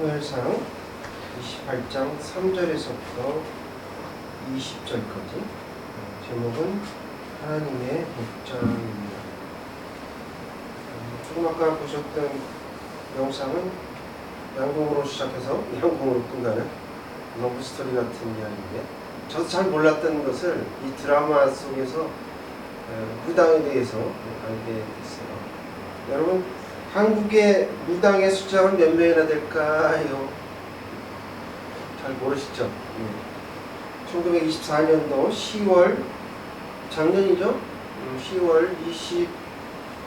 사무엘상 28장 3절에서부터 20절까지 제목은 하나님의 복장입니다. 조금 아까 보셨던 영상은 양궁으로 시작해서 양궁으로 끝나는 러브스토리 같은 이야기인데, 저도 잘 몰랐던 것을 이 드라마 속에서 무당에 대해서 알게 됐어요. 여러분, 한국의 무당의 숫자가 몇 명이나 될까요? 잘 모르시죠? 1924년도 10월, 작년이죠? 10월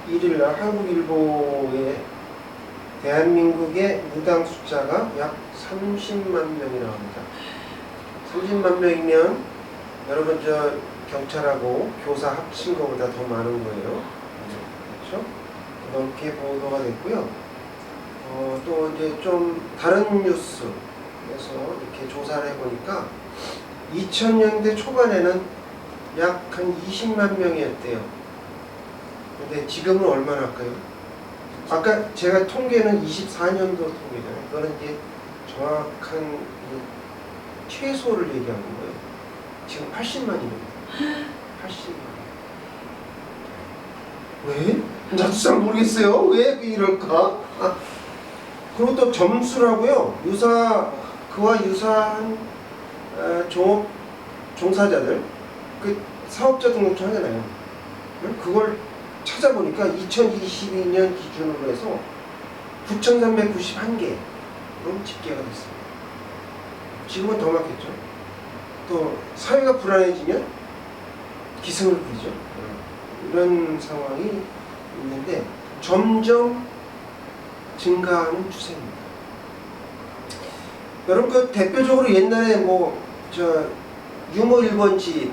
21일 날 한국일보에 대한민국의 무당 숫자가 약 30만 명이라고 합니다. 30만 명이면 여러분 저 경찰하고 교사 합친 것보다 더 많은 거예요. 그렇죠? 넓게 보도가 됐고요. 또 이제 좀 다른 뉴스에서 이렇게 조사를 해보니까 2000년대 초반에는 약 한 20만 명이었대요. 근데 지금은 얼마나 할까요? 아까 제가 통계는 24년도 통계잖아요. 그거는 이제 정확한 최소를 얘기하는 거예요. 지금 80만입니다. 80만. 왜? 나도 잘 모르겠어요. 왜 이럴까? 그리고 또 점수라고요. 그와 유사한 종사자들, 그 사업자 등록증 하잖아요. 그걸 찾아보니까 2022년 기준으로 해서 9,391개로 집계가 됐습니다. 지금은 더 많겠죠. 또 사회가 불안해지면 기승을 부리죠. 이런 상황이 있는데 점점 증가하는 추세입니다. 여러분, 그 대표적으로 옛날에 유머 1번지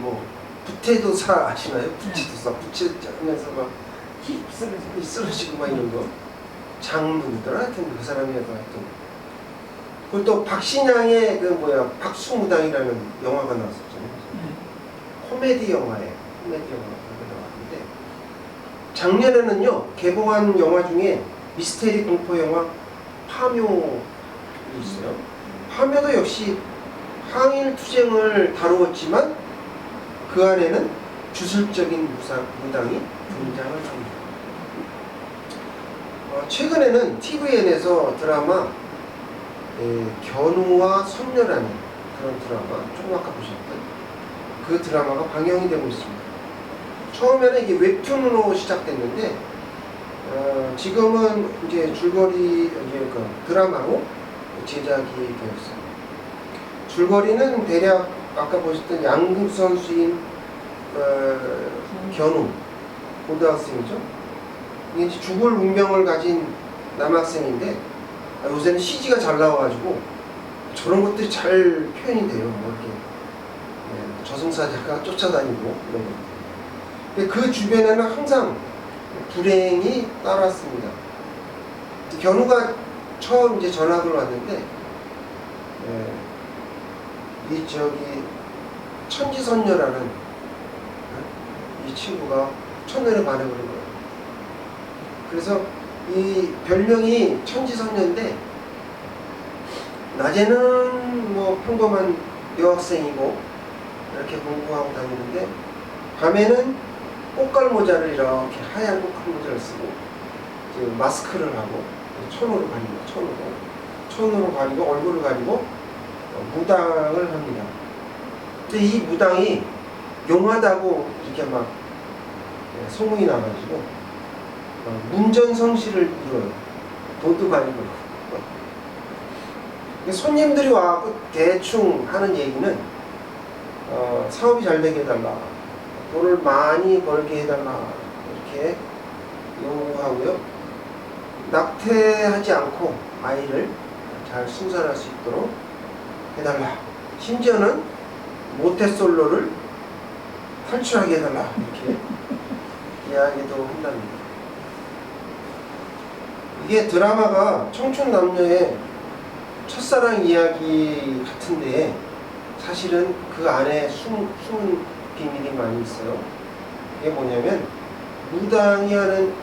부태도사 아시나요? 부채도사, 부채 하면서 막 쓰러지고 막 이런 거. 장누구더라 하여튼 그 사람이 하여튼. 그리고 또 박신양의 박수무당이라는 영화가 나왔었잖아요. 코미디 영화예요. 코미디 영화가 나왔는데, 작년에는요 개봉한 영화 중에 미스테리 공포 영화 파묘 있어요. 파묘도 역시 항일 투쟁을 다루었지만 그 안에는 주술적인 무당이 등장을 합니다. 최근에는 TVN에서 드라마 견우와 선녀라는 그런 드라마, 조금 아까 보셨던 그 드라마가 방영이 되고 있습니다. 처음에는 이게 웹툰으로 시작됐는데 지금은 이제 줄거리 드라마로 제작이 되었어요. 줄거리는 대략 아까 보셨던 양궁 선수인 견우, 고등학생이죠. 이게 이제 죽을 운명을 가진 남학생인데 요새는 CG가 잘 나와가지고 저런 것들이 잘 표현이 돼요. 이렇게 저승사자가 쫓아다니고 이런 것. 근데 그 주변에는 항상 불행이 따랐습니다. 견우가 처음 이제 전학을 왔는데 천지선녀라는 이 친구가 첫눈에 반해버린 거예요. 그래서 이 별명이 천지선녀인데 낮에는 평범한 여학생이고 이렇게 공부하고 다니는데 밤에는 꽃갈모자를 이렇게 하얀 꽃갈모자를 쓰고 이제 마스크를 하고 천으로 가리고 천으로 가리고 얼굴을 가리고 무당을 합니다. 근데 이 무당이 용하다고 이렇게 막 소문이 나가지고 문전성시를 이뤄요. 돈도 아니고. 손님들이 와서 대충 하는 얘기는 사업이 잘 되게 해달라, 돈을 많이 벌게 해달라, 이렇게 요구하고요. 낙태하지 않고 아이를 잘 순산할 수 있도록 해달라. 심지어는 모태솔로를 탈출하게 해달라, 이렇게 이야기도 한답니다. 이게 드라마가 청춘 남녀의 첫사랑 이야기 같은데 사실은 그 안에 숨은 비밀이 많이 있어요. 이게 뭐냐면 무당이 하는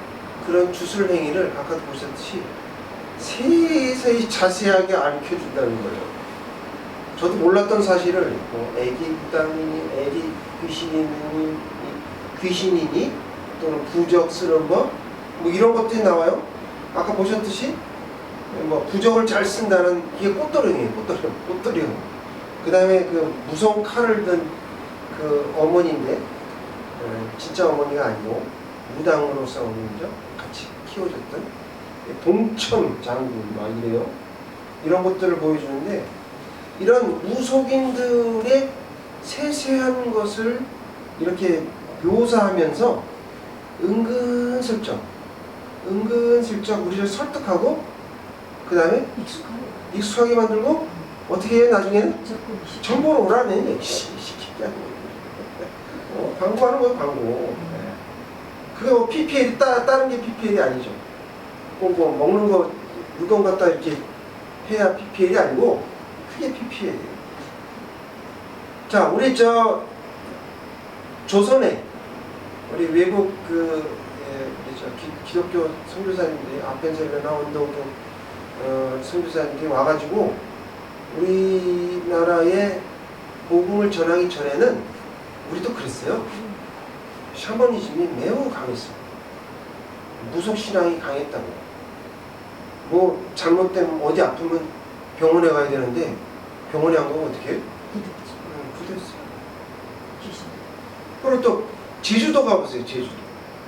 그런 주술 행위를 아까도 보셨듯이 세세히 자세하게 알려준다는 거예요. 저도 몰랐던 사실을 뭐 애기 무당이니 애기 귀신이니 또는 부적 쓰는 뭐 이런 것들이 나와요. 아까 보셨듯이 뭐 부적을 잘 쓴다는 이게 꽃도령이에요. 꽃도령. 그 다음에 그 무서운 칼을 든 그 어머니인데 진짜 어머니가 아니고 무당으로서 어머니죠. 같이 키워줬던 동천 장군 막 이래요. 이런 것들을 보여주는데 이런 무속인들의 세세한 것을 이렇게 묘사하면서 은근슬쩍 우리를 설득하고 그 다음에 익숙하게 만들고 어떻게 해 나중에는 정보를 오라네. 광고하는 거예요. 광고. 그게 뭐 PPL이 다른 게 PPL이 아니죠. 뭐 먹는 거 물건 갖다 이렇게 해야 PPL이 아니고 그게 PPL이에요. 자, 우리 조선에 우리 외국 기독교 선교사님들이 아펜셀러나 원더우드 선교사님들이 와가지고 우리나라에 복음을 전하기 전에는 우리도 그랬어요. 샤머니즘이 매우 강했어요. 무속신앙이 강했다고. 뭐 잘못되면 어디 아프면 병원에 가야 되는데 병원에 안 가면 어떻게 해요? 굳었어요. 그리고 또 제주도 가보세요.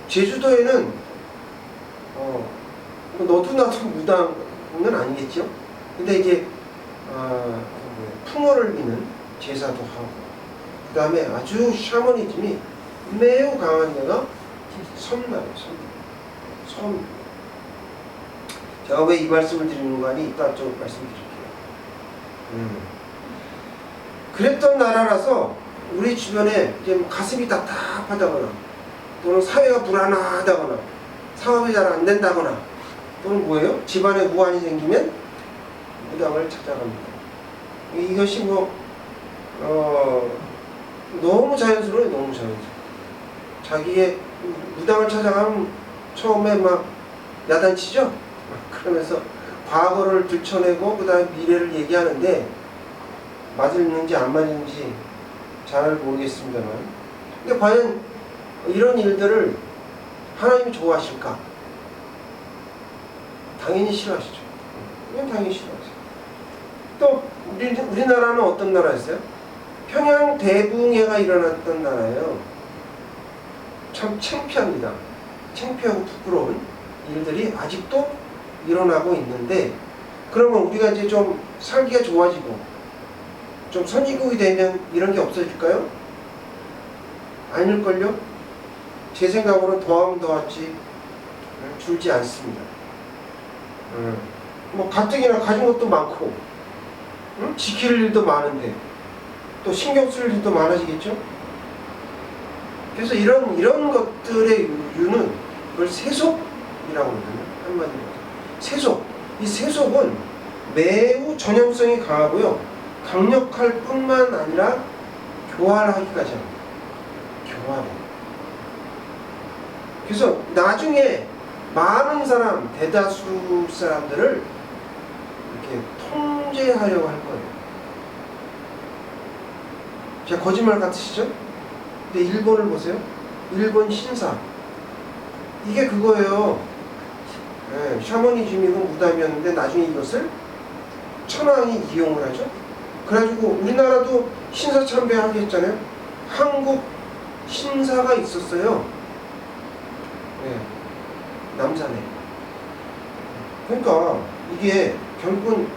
제주도에는 너도 나도 무당은 아니겠죠. 근데 이제 풍어를 미는 제사도 하고 그 다음에 아주 샤머니즘이 매우 강한 데가 섬나라예요. 섬. 제가 왜 이 말씀을 드리는 거 아니 이따 좀 말씀드릴게요. 그랬던 나라라서 우리 주변에 이제 가슴이 답답하다거나 또는 사회가 불안하다거나 사업이 잘 안 된다거나 또는 뭐예요? 집안에 무안이 생기면 무당을 찾아갑니다. 이것이 너무 자연스러워요. 너무 자연스러워. 자기의 무당을 찾아가면 처음에 막 야단치죠? 그러면서 과거를 들춰내고 그 다음에 미래를 얘기하는데 맞을는지 안 맞을는지 잘 모르겠습니다만 근데 과연 이런 일들을 하나님이 좋아하실까? 당연히 싫어하시죠. 그냥 당연히 싫어하세요. 또 우리나라는 어떤 나라였어요? 평양 대붕해가 일어났던 나라예요. 참 창피합니다. 창피하고 부끄러운 일들이 아직도 일어나고 있는데 그러면 우리가 이제 좀 살기가 좋아지고 좀 선진국이 되면 이런 게 없어질까요? 아닐걸요? 제 생각으로는 더하면 더하지 줄지 않습니다. 뭐 가뜩이나 가진 것도 많고 지킬 일도 많은데 또 신경 쓸 일도 많아지겠죠? 그래서 이런 것들의 이유는 그걸 세속이라고 하거든요. 한마디로. 세속. 이 세속은 매우 전형성이 강하고요. 강력할 뿐만 아니라 교활하기까지 합니다. 교활해. 그래서 나중에 많은 사람, 대다수 사람들을 이렇게 통제하려고 할 거예요. 제가 거짓말 같으시죠? 근데 일본을 보세요. 일본 신사. 이게 그거예요. 네, 샤머니즘이고 무담이었는데 나중에 이것을 천황이 이용을 하죠. 그래가지고 우리나라도 신사 참배하게 했잖아요. 한국 신사가 있었어요. 네, 남산에. 그러니까 이게 결국은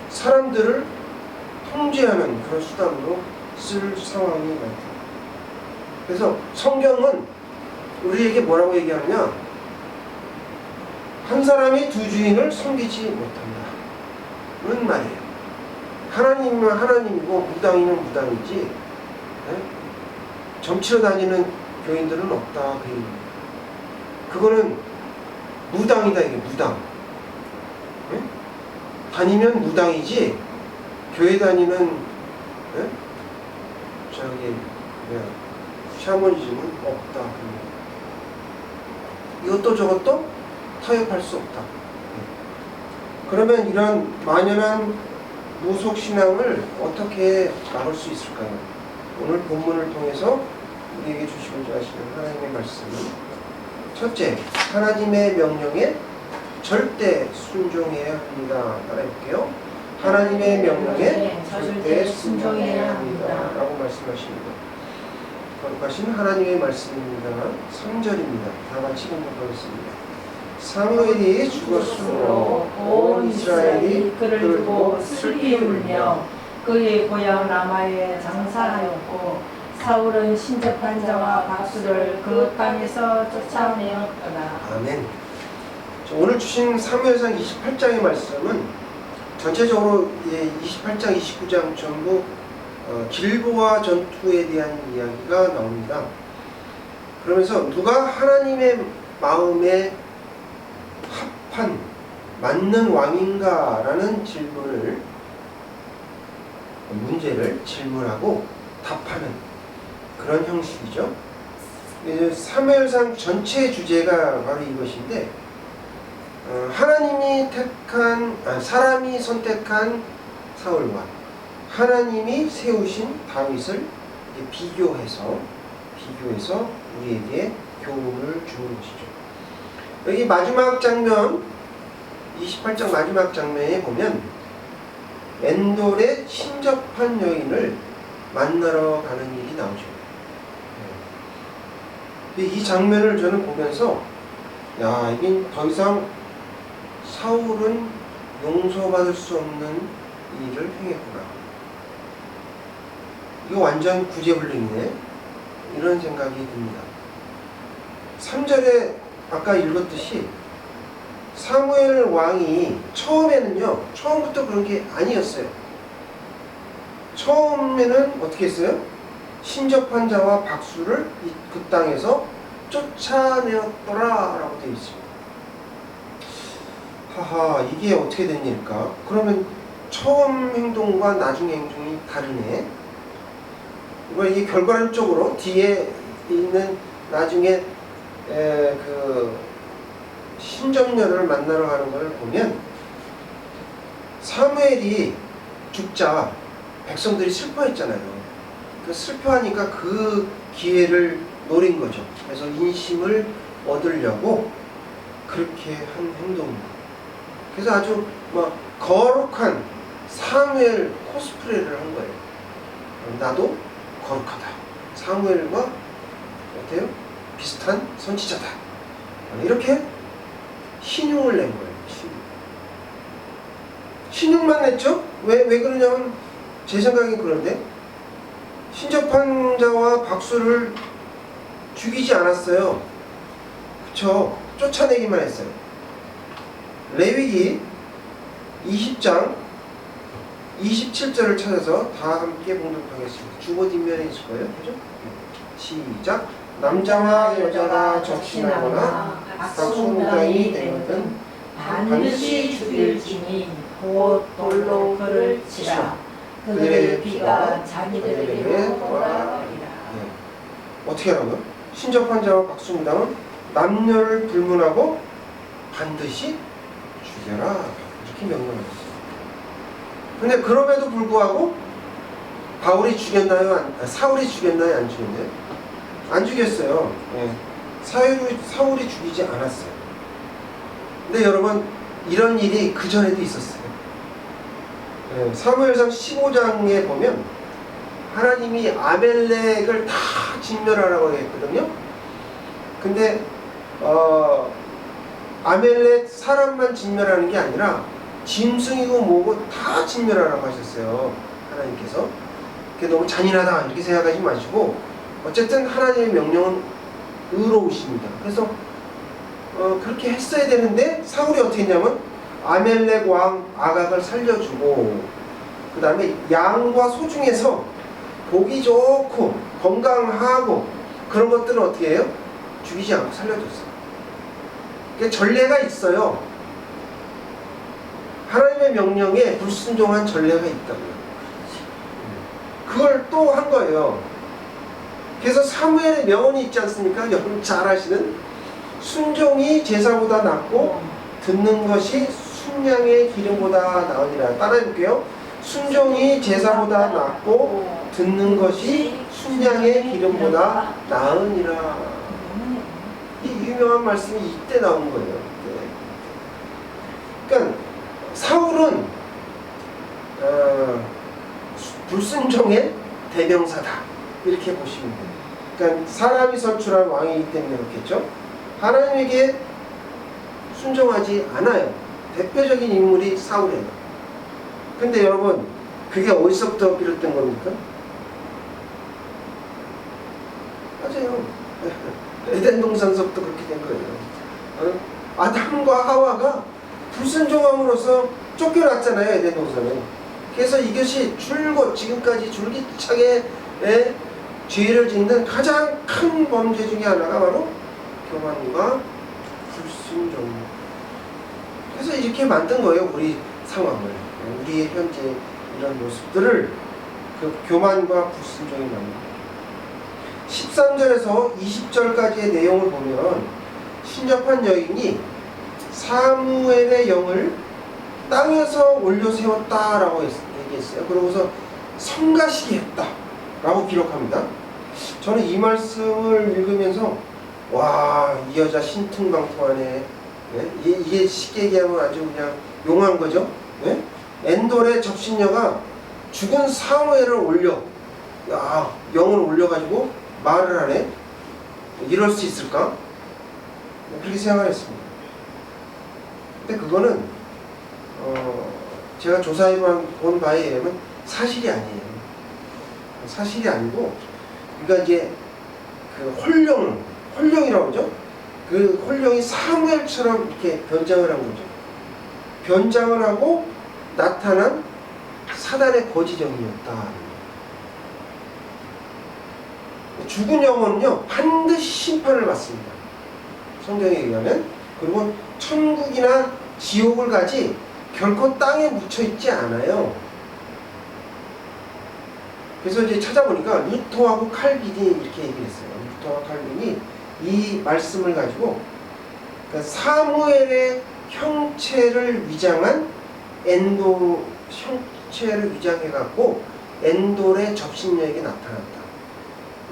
사람들을 통제하는 그런 수단으로 쓸 상황이 많다. 그래서 성경은 우리에게 뭐라고 얘기하느냐? 한 사람이 두 주인을 섬기지 못한다. 는 말이에요. 하나님은 하나님이고 무당이면 무당이지 네? 점치러 다니는 교인들은 없다. 그 얘기입니다. 그거는 무당이다. 이게 무당. 네? 다니면 무당이지 교회 다니는 네? 샤머니즘은 없다. 이것도 저것도 타협할 수 없다. 그러면 이런 만연한 무속신앙을 어떻게 막을 수 있을까요? 오늘 본문을 통해서 우리에게 주시고자 하시는 하나님의 말씀은 첫째, 하나님의 명령에 절대 순종해야 합니다. 따라해볼게요. 하나님의 명령에 절대 순종해야 합니다. 라고 말씀하십니다. 거룩하신 하나님의 말씀입니다. 3절입니다. 다 같이 공부하겠습니다. 사무엘이 죽었으므로 온 이스라엘이 그를 두고 슬피 울며 그의 고향 라마에 장사하였고 사울은 신접한 자와 박수를 그 땅에서 쫓아내었더라. 아멘. 오늘 주신 사무엘상 28장의 말씀은 전체적으로 28장, 29장 전부 길보아 전투에 대한 이야기가 나옵니다. 그러면서 누가 하나님의 마음에 합한 맞는 왕인가라는 문제를 질문하고 답하는 그런 형식이죠. 사무엘상 전체의 주제가 바로 이것인데, 사람이 선택한 사울과 하나님이 세우신 다윗을 비교해서 우리에게 교훈을 주는 것이죠. 여기 마지막 장면, 28장 마지막 장면에 보면 엔돌의 신접한 여인을 만나러 가는 일이 나오죠. 이 장면을 저는 보면서 이게 더 이상 사울은 용서받을 수 없는 일을 행했구나. 이거 완전 구제불능이네. 이런 생각이 듭니다. 3절에 아까 읽었듯이 사무엘 왕이 처음부터 그런 게 아니었어요. 처음에는 어떻게 했어요? 신접한 자와 박수를 그 땅에서 쫓아내었더라 라고 되어 있습니다. 하하, 이게 어떻게 된 일일까? 그러면 처음 행동과 나중 행동이 다르네. 이게 결과론적으로 뒤에 있는 나중에 그 신접녀를 만나러 가는 걸 보면 사무엘이 죽자 백성들이 슬퍼했잖아요. 그 슬퍼하니까 그 기회를 노린 거죠. 그래서 인심을 얻으려고 그렇게 한 행동입니다. 그래서 아주 거룩한 사무엘 코스프레를 한 거예요. 나도 거룩하다. 사무엘과 어때요? 비슷한 선지자다. 이렇게 신용을 낸 거예요. 신용만 냈죠? 왜 그러냐면 제 생각엔 그런데 신접한 자와 박수를 죽이지 않았어요. 그쵸? 쫓아내기만 했어요. 레위기 20장 27절을 찾아서 다 함께 봉독하겠습니다. 주보 뒷면에 있을 거예요. 그죠? 시작. 남자와 여자가 적신하거나 박수무당이 되거든 반드시 죽일지니 곧 돌로 그를 치라. 그들의 피가 자기들에게로 돌아가리라. 어떻게 하라고요? 신접한 자와 박수무당은 남녀를 불문하고 반드시 죽여라. 이렇게 명령하셨어요. 근데 그럼에도 불구하고 사울이 죽였나요? 안 죽였나요? 안 죽였어요. 사울이 죽이지 않았어요. 근데 여러분, 이런 일이 그 전에도 있었어요. 사무엘상 15장에 보면 하나님이 아멜렉을 다 진멸하라고 했거든요. 근데 아멜렉 사람만 진멸하는 게 아니라 짐승이고 뭐고 다 진멸하라고 하셨어요. 하나님께서. 그게 너무 잔인하다 이렇게 생각하지 마시고 어쨌든 하나님의 명령은 의로우십니다. 그래서 그렇게 했어야 되는데 사울이 어떻게 했냐면 아멜렉 왕 아각을 살려주고 그 다음에 양과 소 중에서 보기 좋고 건강하고 그런 것들은 어떻게 해요? 죽이지 않고 살려줬어요. 그러니까 전례가 있어요. 하나님의 명령에 불순종한 전례가 있다고요. 그걸 또 한 거예요. 그래서 사무엘의 명언이 있지 않습니까? 여러분 잘 아시는 순종이 제사보다 낫고 듣는 것이 순양의 기름보다 나으니라. 따라해볼게요. 순종이 제사보다 낫고 듣는 것이 순양의 기름보다 나으니라. 이 유명한 말씀이 이때 나온 거예요. 이때. 그러니까 사울은 불순종의 대명사다 이렇게 보시면 돼요. 그러니까 사람이 선출한 왕이기 때문에 그렇겠죠. 하나님에게 순종하지 않아요. 대표적인 인물이 사울이에요. 근데 여러분, 그게 어디서부터 비롯된 겁니까? 맞아요. 에덴 동산서부터 그렇게 된 거예요. 아담과 하와가 불순종함으로써 쫓겨났잖아요, 에덴 동산은. 그래서 이것이 줄곧 지금까지 줄기차게 죄를 짓는 가장 큰 범죄 중에 하나가 바로 교만과 불순종입니다. 그래서 이렇게 만든 거예요, 우리 상황을. 우리의 현재 이런 모습들을 그 교만과 불순종이 만든 거예요. 13절에서 20절까지의 내용을 보면 신접한 여인이 사무엘의 영을 땅에서 올려 세웠다라고 얘기했어요. 그러고서 성가시게 했다라고 기록합니다. 저는 이 말씀을 읽으면서 와, 이 여자 신퉁방통하네. 네? 이게 쉽게 얘기하면 아주 그냥 용한 거죠. 네? 엔돌의 접신녀가 죽은 사무엘을 올려, 야, 영을 올려가지고 말을 하네. 이럴 수 있을까? 그렇게 생각했습니다. 근데 그거는 제가 조사해 본 바에 의하면 사실이 아니에요. 사실이 아니고, 그러니까 이제 그 홀령이라고 하죠. 그 홀령이 사무엘처럼 이렇게 변장을 한 거죠. 변장을 하고 나타난 사단의 거지정이었다. 죽은 영혼은요 반드시 심판을 받습니다. 성경에 의하면. 그리고 천국이나 지옥을 가지 결코 땅에 묻혀 있지 않아요. 그래서 이제 찾아보니까 루터하고 칼빈이 이렇게 얘기를 했어요. 루터와 칼빈이 이 말씀을 가지고 그러니까 사무엘의 형체를 위장한 엔돌 형체를 위장해갖고 엔돌의 접신녀에게 나타났다.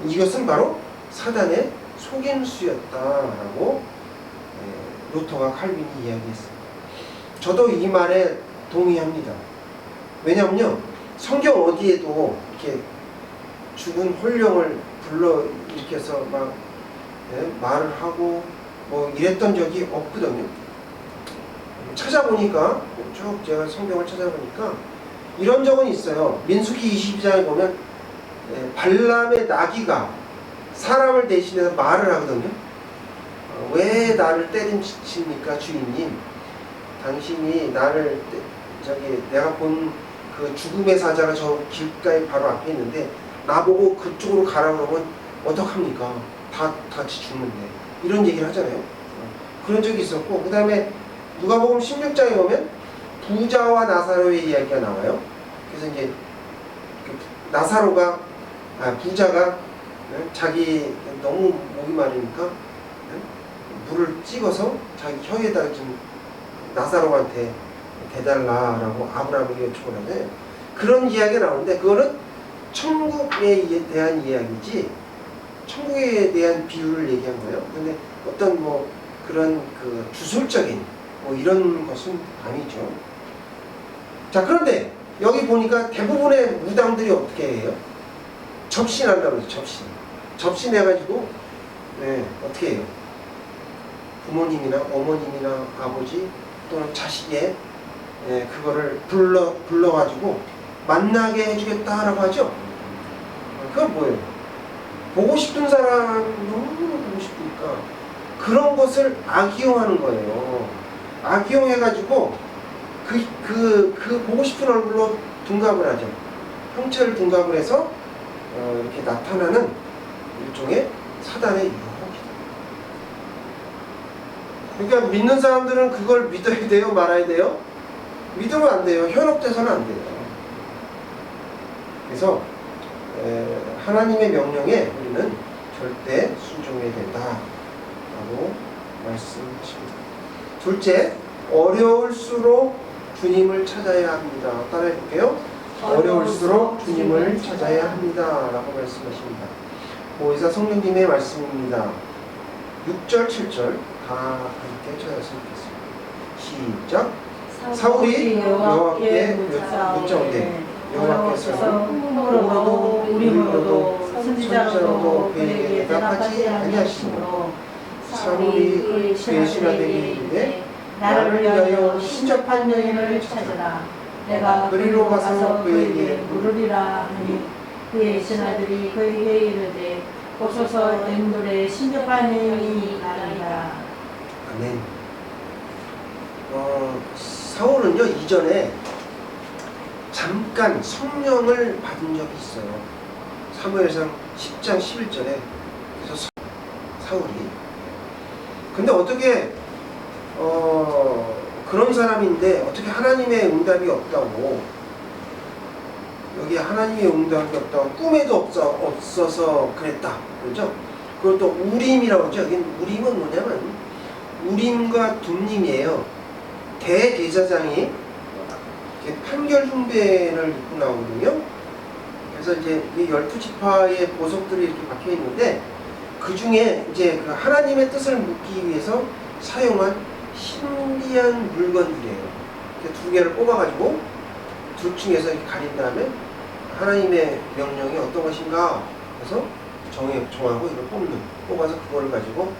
이것은 바로 사단의 속임수였다라고 루터가 칼빈이 이야기했습니다. 저도 이 말에 동의합니다. 왜냐면요, 성경 어디에도 이렇게 죽은 홀령을 불러 일으켜서 막 말을 하고 뭐 이랬던 적이 없거든요. 찾아보니까 쭉 제가 성경을 찾아보니까 이런 적은 있어요. 민수기 22장에 보면 발람의 나귀가 사람을 대신해서 말을 하거든요. 왜 나를 때리십니까 주인님? 당신이 나를 내가 본 그 죽음의 사자가 저 길가에 바로 앞에 있는데 나보고 그쪽으로 가라 그러면 어떡합니까? 다 같이 죽는데. 이런 얘기를 하잖아요. 그런 적이 있었고, 그 다음에 누가복음 16장에 보면 부자와 나사로의 이야기가 나와요. 그래서 이제 부자가 자기 너무 목이 마르니까 물을 찍어서 자기 혀에다가 좀 나사로한테 대달라라고 아브라함에게 요청을 하는데, 그런 이야기가 나오는데 그거는 천국에 대한 이야기지 천국에 대한 비유를 얘기한 거예요. 근데 어떤 뭐 그런 그 주술적인 뭐 이런 것은 아니죠. 자, 그런데 여기 보니까 대부분의 무당들이 어떻게 해요? 접신한다고 그러죠. 접신해가지고 어떻게 해요? 부모님이나 어머님이나 아버지 또는 자식의 그거를 불러가지고 만나게 해주겠다라고 하죠. 그건 뭐예요? 보고 싶은 사람 너무 보고 싶으니까 그런 것을 악용하는 거예요. 악용해가지고 그 보고 싶은 얼굴로 둔갑을 하죠. 형체를 둔갑을 해서 이렇게 나타나는 일종의 사단의 유혹이다. 그러니까 믿는 사람들은 그걸 믿어야 돼요? 말아야 돼요? 믿으면 안 돼요. 현혹돼서는 안 돼요. 그래서 하나님의 명령에 우리는 절대 순종해야 된다라고 말씀하십니다. 둘째, 어려울수록 주님을 찾아야 합니다. 따라해 볼게요. 어려울수록 주님을 찾아야 합니다. 라고 말씀하십니다. 모의사 성령님의 말씀입니다. 6절, 7절 다 함께 찾았으면 좋겠습니다. 시작. 사울이 여호와께 묻자오되 여호와께서 hum으로도 우림으로도 선지자로도 그에게 대답하지 아니하시므로 사울이 그의 신하들에게 이르되 나를 위하여 신접한 여인을 찾으라. 내가 그리로 가서 그에게 물으리라 하니 그의 신하들이 그에게 이르되 오소서 엠돌에 신접한 여인이 나리라. 아멘. 사울은요 이전에 잠깐 성령을 받은 적이 있어요. 사무엘상 10장 11절에 그래서 사울이 근데 어떻게 그런 사람인데 어떻게 하나님의 응답이 없다고 여기 하나님의 응답이 없다고 꿈에도 없어서 그랬다 그렇죠? 그것도 우림이라고 하죠. 여기 우림은 뭐냐면 우림과 둠림이에요. 대제사장이 판결 흉배를 입고 나오거든요. 그래서 이제 이 12지파의 보석들이 이렇게 박혀 있는데 그 중에 이제 그 하나님의 뜻을 묻기 위해서 사용한 신비한 물건들이에요. 이렇게 두 개를 뽑아가지고 둘 중에서 이렇게 가린 다음에 하나님의 명령이 어떤 것인가 해서 정하고 이걸 뽑아서 그걸 가지고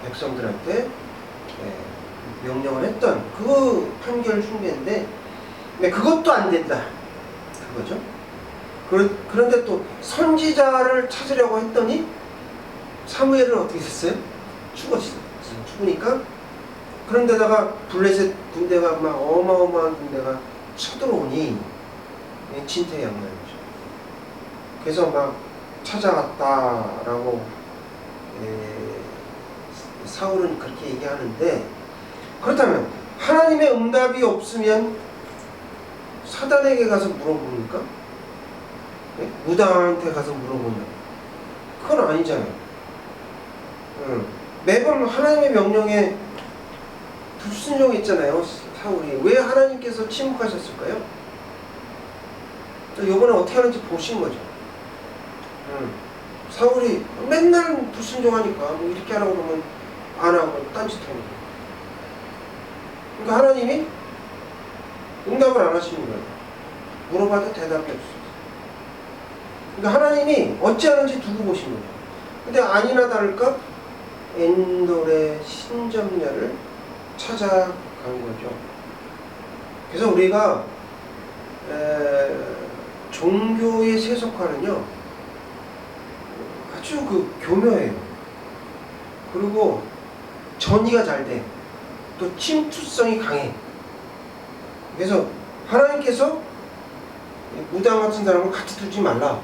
백성들한테 명령을 했던 그 판결 흉배인데 그것도 안 된다 그거죠. 그런데 또 선지자를 찾으려고 했더니 사무엘은 어떻게 됐어요? 죽으니까 그런데다가 블레셋 군대가 막 어마어마한 군대가 쳐들어오니 진퇴양난이죠. 그래서 막 찾아갔다라고 사울은 그렇게 얘기하는데 그렇다면 하나님의 응답이 없으면 사단에게 가서 물어봅니까? 무당한테 가서 물어보냐? 그건 아니잖아요. 매번 하나님의 명령에 불순종했잖아요. 사울이 왜 하나님께서 침묵하셨을까요? 이번에 어떻게 하는지 보신 거죠. 사울이 맨날 불순종하니까 뭐 이렇게 하라고 그러면 안 하고 딴짓하고 그러니까 하나님이 응답을 안 하시는 거예요. 물어봐도 대답이 없어요. 그러니까 하나님이 어찌하는지 두고 보신 거예요. 근데 아니나 다를까 엔돌의 신접녀를 찾아간 거죠. 그래서 우리가 종교의 세속화는요 아주 교묘해요. 그리고 전이가 잘 돼. 또 침투성이 강해. 그래서 하나님께서 무당 같은 사람을 같이 두지 말라.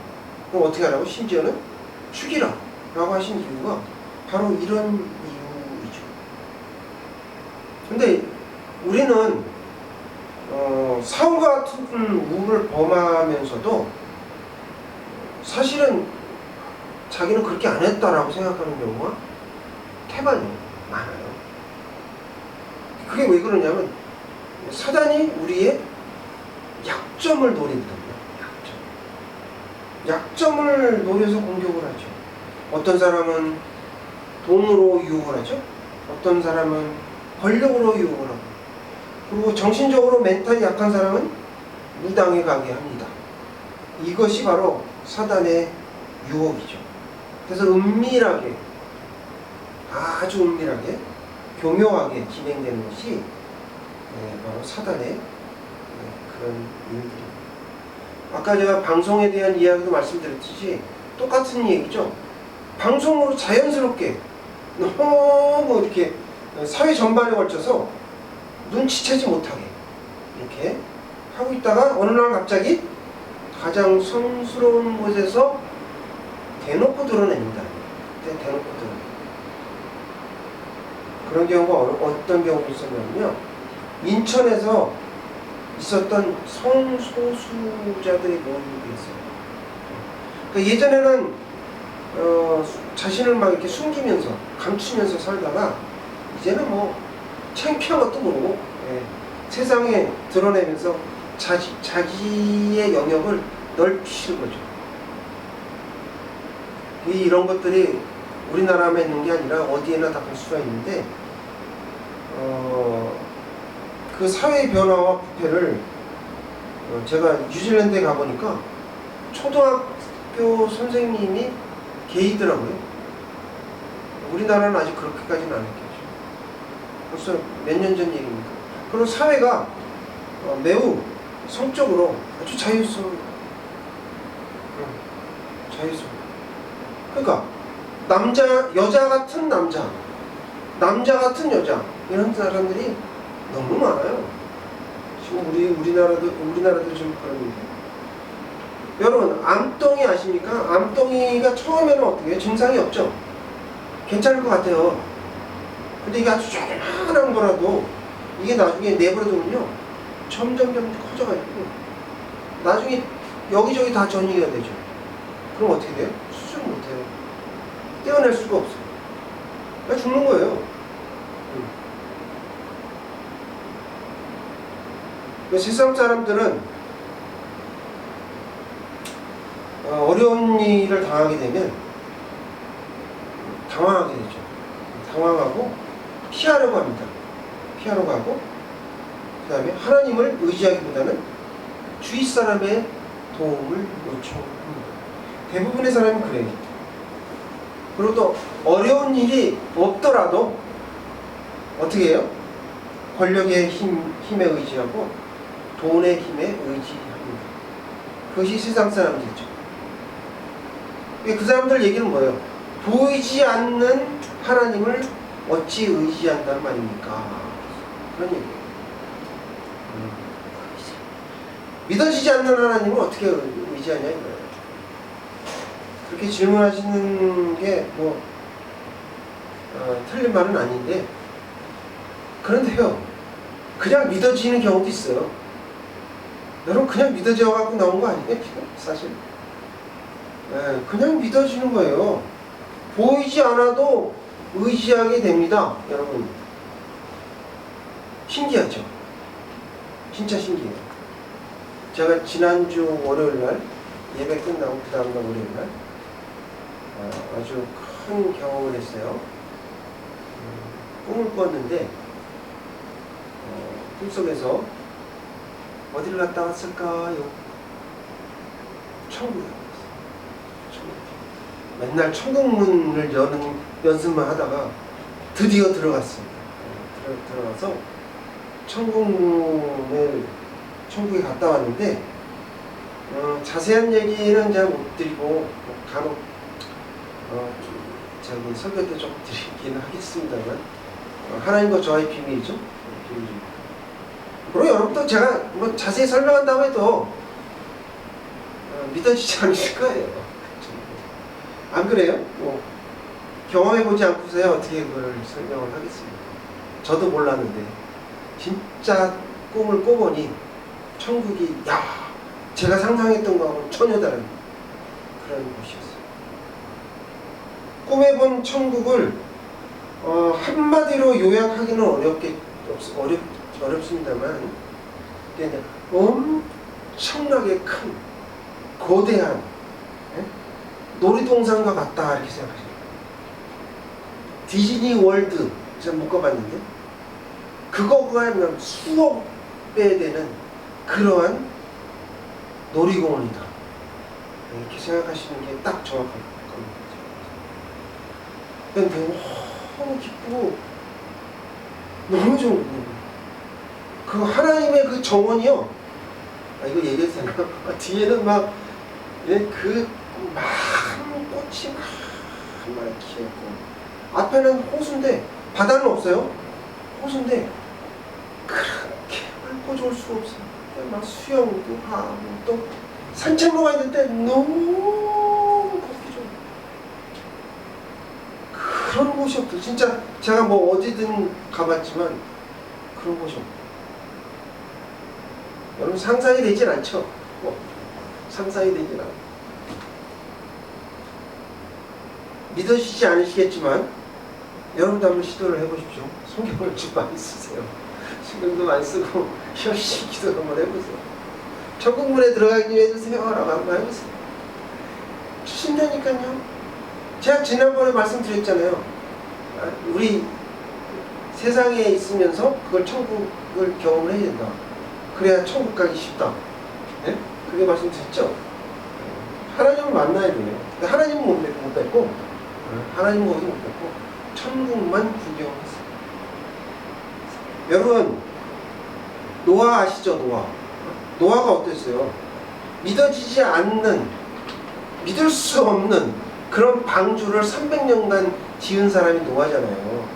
그럼 어떻게 하라고? 심지어는 죽이라 라고 하신 이유가 바로 이런 이유이죠. 근데 우리는 사울 같은 우를 범하면서도 사실은 자기는 그렇게 안 했다라고 생각하는 경우가 태반이 많아요. 그게 왜 그러냐면 사단이 우리의 약점을 노린답니다. 약점을 노려서 공격을 하죠. 어떤 사람은 돈으로 유혹을 하죠. 어떤 사람은 권력으로 유혹을 하고 그리고 정신적으로 멘탈이 약한 사람은 무당에 가게 합니다. 이것이 바로 사단의 유혹이죠. 그래서 은밀하게 아주 은밀하게 교묘하게 진행되는 것이 바로 사단의 그런 일들입니다. 아까 제가 방송에 대한 이야기도 말씀드렸듯이 똑같은 얘기죠. 방송으로 자연스럽게 너무 이렇게 사회 전반에 걸쳐서 눈치채지 못하게 이렇게 하고 있다가 어느 날 갑자기 가장 성스러운 곳에서 대놓고 드러냅니다. 대놓고 드러냅니다. 그런 경우가 어떤 경우가 있었냐면요. 인천에서 있었던 성소수자들의 모임이 있어요. 그러니까 예전에는 자신을 막 이렇게 숨기면서 감추면서 살다가 이제는 뭐 창피한 것도 모르고 예, 세상에 드러내면서 자기의 영역을 넓히는 거죠. 이런 것들이 우리나라만 있는 게 아니라 어디에나 다 볼 수가 있는데 그 사회의 변화와 부패를 제가 뉴질랜드에 가보니까 초등학교 선생님이 게이더라고요. 우리나라는 아직 그렇게까지는 안 했겠죠. 벌써 몇 년 전 얘기입니다. 그리고 사회가 매우 성적으로 아주 자유스러워요. 자유스러워요. 그러니까 여자 같은 남자, 남자 같은 여자 이런 사람들이 너무 많아요. 지금 우리나라도 지금 그런데 여러분 암덩이 아십니까? 암덩이가 처음에는 어떻게 해요? 증상이 없죠. 괜찮을 것 같아요. 근데 이게 아주 조그만한 거라도 이게 나중에 내버려두면요 점점 커져가지고 나중에 여기저기 다 전이가 되죠. 그럼 어떻게 돼요? 수술 못해요. 떼어낼 수가 없어요. 그냥 죽는 거예요. 세상 사람들은 어려운 일을 당하게 되면 당황하게 되죠. 당황하고 피하려고 합니다. 피하려고 하고 그 다음에 하나님을 의지하기보다는 주위 사람의 도움을 요청합니다. 대부분의 사람이 그래요. 그리고 또 어려운 일이 없더라도 어떻게 해요? 권력의 힘에 의지하고 돈의 힘에 의지합니다. 그것이 세상 사람들이죠. 그 사람들 얘기는 뭐예요? 보이지 않는 하나님을 어찌 의지한다는 말입니까? 그런 얘기예요. 믿어지지 않는 하나님을 어떻게 의지하냐 이거예요. 그렇게 질문하시는 게 틀린 말은 아닌데 그런데요 그냥 믿어지는 경우도 있어요. 여러분 그냥 믿어져 갖고 나온 거 아니에요? 사실 그냥 믿어지는 거예요. 보이지 않아도 의지하게 됩니다. 여러분 신기하죠? 진짜 신기해요. 제가 지난주 월요일날 예배 끝나고 그 다음날 월요일날 아주 큰 경험을 했어요. 꿈을 꿨는데 꿈속에서 어디를 갔다 왔을까요? 천국에 갔어요. 맨날 천국문을 여는 연습만 하다가 드디어 들어갔습니다. 들어가서 천국에 갔다 왔는데 자세한 얘기는 제가 못 드리고 간혹 저기 설교 때 좀 드리기는 하겠습니다만 하나님과 저의 비밀이죠. 비밀입니다. 그리고 여러분도 제가 자세히 설명한다고 해도 믿어지지 않으실 거예요. 안 그래요? 경험해보지 않고서야 어떻게 그걸 설명을 하겠습니까? 저도 몰랐는데 진짜 꿈을 꿔보니 천국이 제가 상상했던 거하고는 전혀 다른 그런 곳이었어요. 꿈에 본 천국을 한마디로 요약하기는 어렵습니다만 엄청나게 큰 거대한 놀이동산과 같다 이렇게 생각하시면 디즈니 월드 제가 못 가봤는데 그거가 수억 배 되는 그러한 놀이공원이다 이렇게 생각하시는 게 딱 정확한 겁니다. 너무 기쁘고 너무 좋은 거예요. 그 하나님의 그 정원이요. 이거 얘기해도 되나? 뒤에는 막 그 많은 꽃이 막 이렇게 있고 앞에는 호수인데 바다는 없어요. 호수인데 그렇게 맑고 좋을 수가 없어요. 막 수영도 하고 또 산책로 가 있는데 너무 걷기 좋아요. 그런 곳이 없어요. 진짜 제가 어디든 가봤지만 그런 곳이 없어요. 여러분 상상이 되진 않죠? 상상이 되진 않아요. 믿으시지 않으시겠지만 여러분도 한번 시도를 해보십시오. 성경을 좀 많이 쓰세요. 신경도 많이 쓰고 열심히 기도 한번 해보세요. 천국문에 들어가기 좀 해주세요 라고 한번 해보세요. 주신다니까요. 제가 지난번에 말씀드렸잖아요. 우리 세상에 있으면서 그걸 천국을 경험을 해야 된다. 그래야 천국 가기 쉽다. 네? 그게 말씀드렸죠. 하나님을 만나야 돼요. 하나님은 못 뵙고, 하나님은 거기 못 뵙고 천국만 구경했어요. 여러분, 노아 아시죠? 노아가 어땠어요? 믿어지지 않는, 믿을 수 없는 그런 방주를 300년간 지은 사람이 노아잖아요.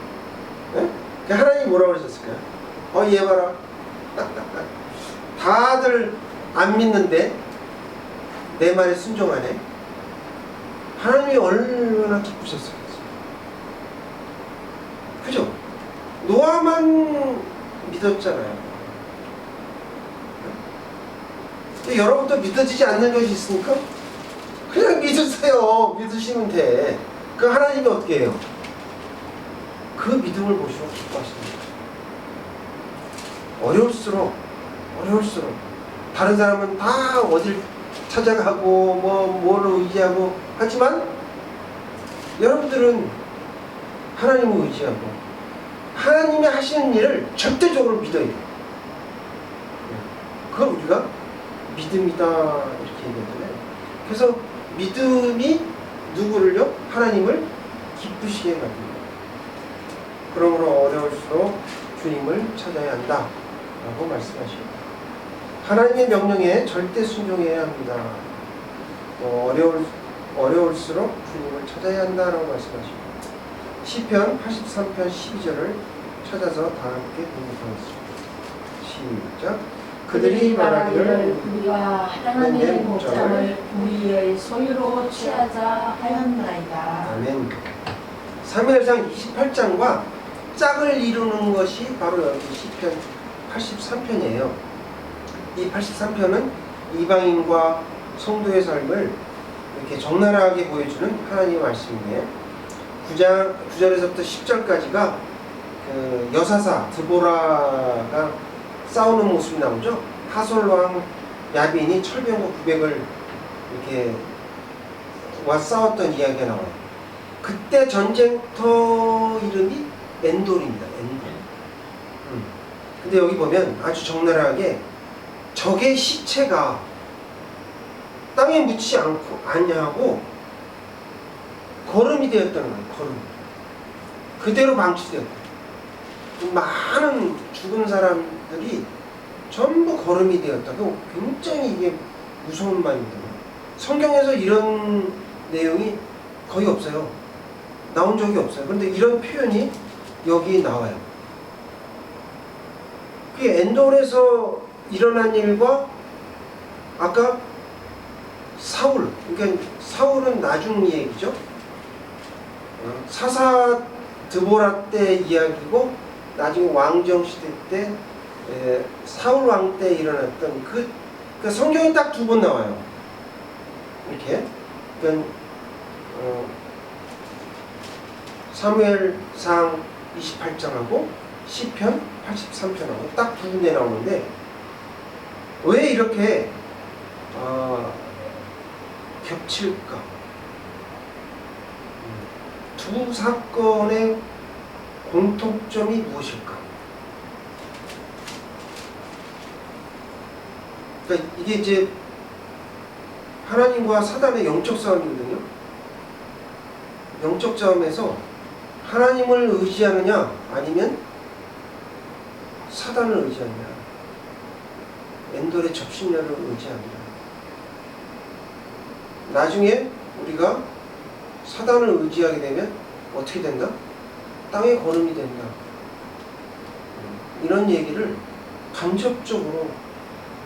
네? 하나님이 뭐라고 그러셨을까요? 얘 봐라. 다들 안 믿는데 내 말에 순종하네. 하나님이 얼마나 기쁘셨을까요? 그죠? 노아만 믿었잖아요. 여러분도 믿어지지 않는 것이 있으니까 그냥 믿으세요. 믿으시면 돼. 그 하나님이 어떻게 해요? 그 믿음을 보시고 기뻐하십니다. 어려울수록 다른 사람은 다 어딜 찾아가고 뭐를 의지하고 하지만 여러분들은 하나님을 의지하고 하나님이 하시는 일을 절대적으로 믿어야 돼요. 그걸 우리가 믿음이다 이렇게 얘기하잖아요. 그래서 믿음이 누구를요? 하나님을 기쁘시게 만듭니다. 그러므로 어려울수록 주님을 찾아야 한다 라고 말씀하십니다. 하나님의 명령에 절대 순종해야 합니다. 어려울수록 주님을 찾아야 한다라고 말씀하십니다. 시편 83편 12절을 찾아서 다 함께 공부하겠습니다. 시작. 그들이 말하기를 우리가 하나님의 목장을 우리의 소유로 취하자 하였나이다. 아멘. 사무엘상 28장과 짝을 이루는 것이 바로 여기 시편 83편이에요. 이 83편은 이방인과 성도의 삶을 이렇게 적나라하게 보여주는 하나님의 말씀이에요. 9절에서부터 10절까지가 그 여사사 드보라가 싸우는 모습이 나오죠. 하솔왕 야빈이 철병거 900을 이렇게 와 싸웠던 이야기가 나와요. 그때 전쟁터 이름이 엔돌입니다. 엔돌. 근데 여기 보면 아주 적나라하게 적의 시체가 땅에 묻지 않냐고 거름이 되었다는 거예요. 거름. 그대로 방치되었다. 많은 죽은 사람들이 전부 거름이 되었다. 굉장히 이게 무서운 말입니다. 성경에서 이런 내용이 거의 없어요. 나온 적이 없어요. 그런데 이런 표현이 여기 나와요. 그 엔돌에서 일어난 일과 아까 사울, 그러니까 사울은 나중 얘기죠. 사사 드보라 때 이야기고 나중에 왕정 시대 때 사울 왕 때 일어났던 그 성경에 딱 두 번 나와요. 이렇게. 그러니까 사무엘상 28장하고 시편 83편하고 딱 두 군데 나오는데 왜 이렇게 겹칠까? 두 사건의 공통점이 무엇일까? 그러니까 이게 이제 하나님과 사단의 영적 싸움이거든요. 영적 싸움에서 하나님을 의지하느냐 아니면 사단을 의지하느냐, 엔돌의 접신녀를 의지하느냐. 나중에 우리가 사단을 의지하게 되면 어떻게 된다? 땅에 거름이 된다. 이런 얘기를 간접적으로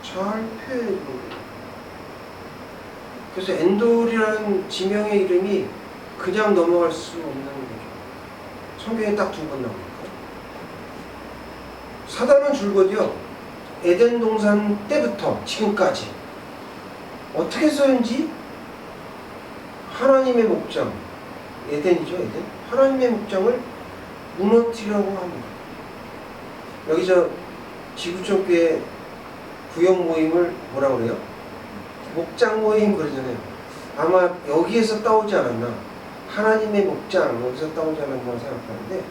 잘 표현해 줍니다. 그래서 엔돌이라는 지명의 이름이 그냥 넘어갈 수 없는 거죠. 성경에 딱 두 번 나옵니다. 사단은 줄거디요, 에덴 동산 때부터 지금까지 어떻게 해서인지 하나님의 목장, 에덴이죠, 에덴. 하나님의 목장을 무너뜨리려고 합니다. 여기 저 지구촌교회 구역 모임을 뭐라고 그래요? 목장 모임 그러잖아요. 아마 여기에서 따오지 않았나, 하나님의 목장 여기서 따오지 않았나 생각하는데,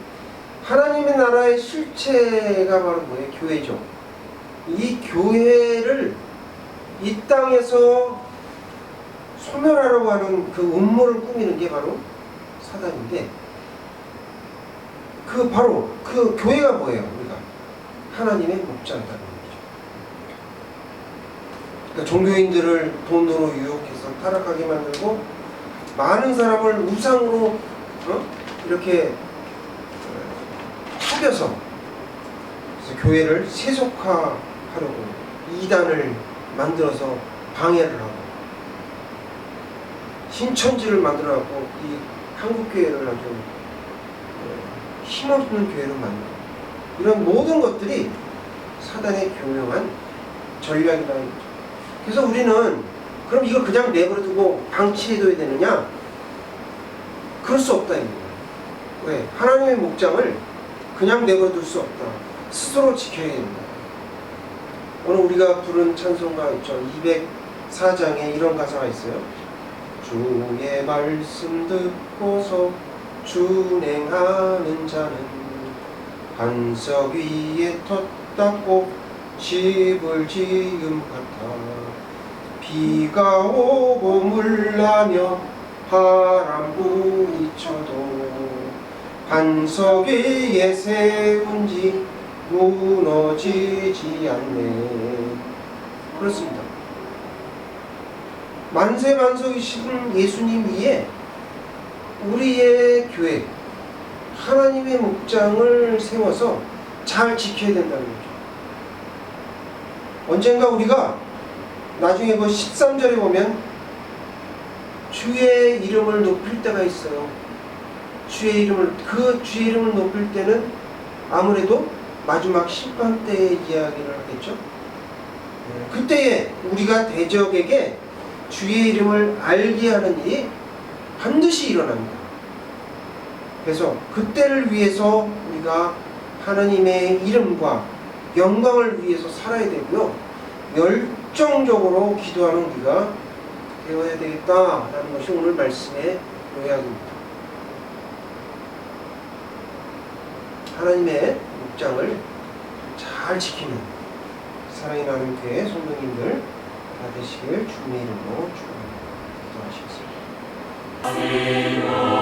하나님의 나라의 실체가 바로 뭐예요? 교회죠. 이 교회를 이 땅에서 소멸하려고 하는 그 음모를 꾸미는 게 바로 사단인데, 그 바로 그 교회가 뭐예요? 우리가 하나님의 목장이라는 거죠. 그러니까 종교인들을 돈으로 유혹해서 타락하게 만들고, 많은 사람을 우상으로 이렇게 속여서, 그래서 교회를 세속화하려고 이단을 만들어서 방해를 하고, 신천지를 만들어갖고 이 한국교회를 아주 힘없는 교회로 만들고, 이런 모든 것들이 사단의 교묘한 전략이라는 거죠. 그래서 우리는 그럼 이거 그냥 내버려두고 방치해둬야 되느냐? 그럴 수 없다 이거예요. 왜? 하나님의 목장을 그냥 내버려둘 수 없다. 스스로 지켜야 된다. 오늘 우리가 부른 찬송가 있죠. 204장에 이런 가사가 있어요. 주의 말씀 듣고서 준행하는 자는 반석 위에 텄 닦고 집을 지음 같아. 비가 오고 물나며 바람 부딪혀도 반석 위에 세운지 무너지지 않네. 그렇습니다. 만세 반석이신 예수님 위에 우리의 교회, 하나님의 목장을 세워서 잘 지켜야 된다는 거죠. 언젠가 우리가 나중에 그 13절에 보면 주의 이름을 높일 때가 있어요. 주의 이름을 높일 때는 아무래도 마지막 심판 때의 이야기를 하겠죠. 그때에 우리가 대적에게 주의 이름을 알게 하는 일이 반드시 일어납니다. 그래서 그때를 위해서 우리가 하나님의 이름과 영광을 위해서 살아야 되고요, 열정적으로 기도하는 우리가 되어야 되겠다라는 것이 오늘 말씀의 요약입니다. 하나님의 목장을 잘 지키는 사랑의 나눔 교회 성도님들 다 되시길 주님의 이름으로 축원합니다. 기도하시겠습니다.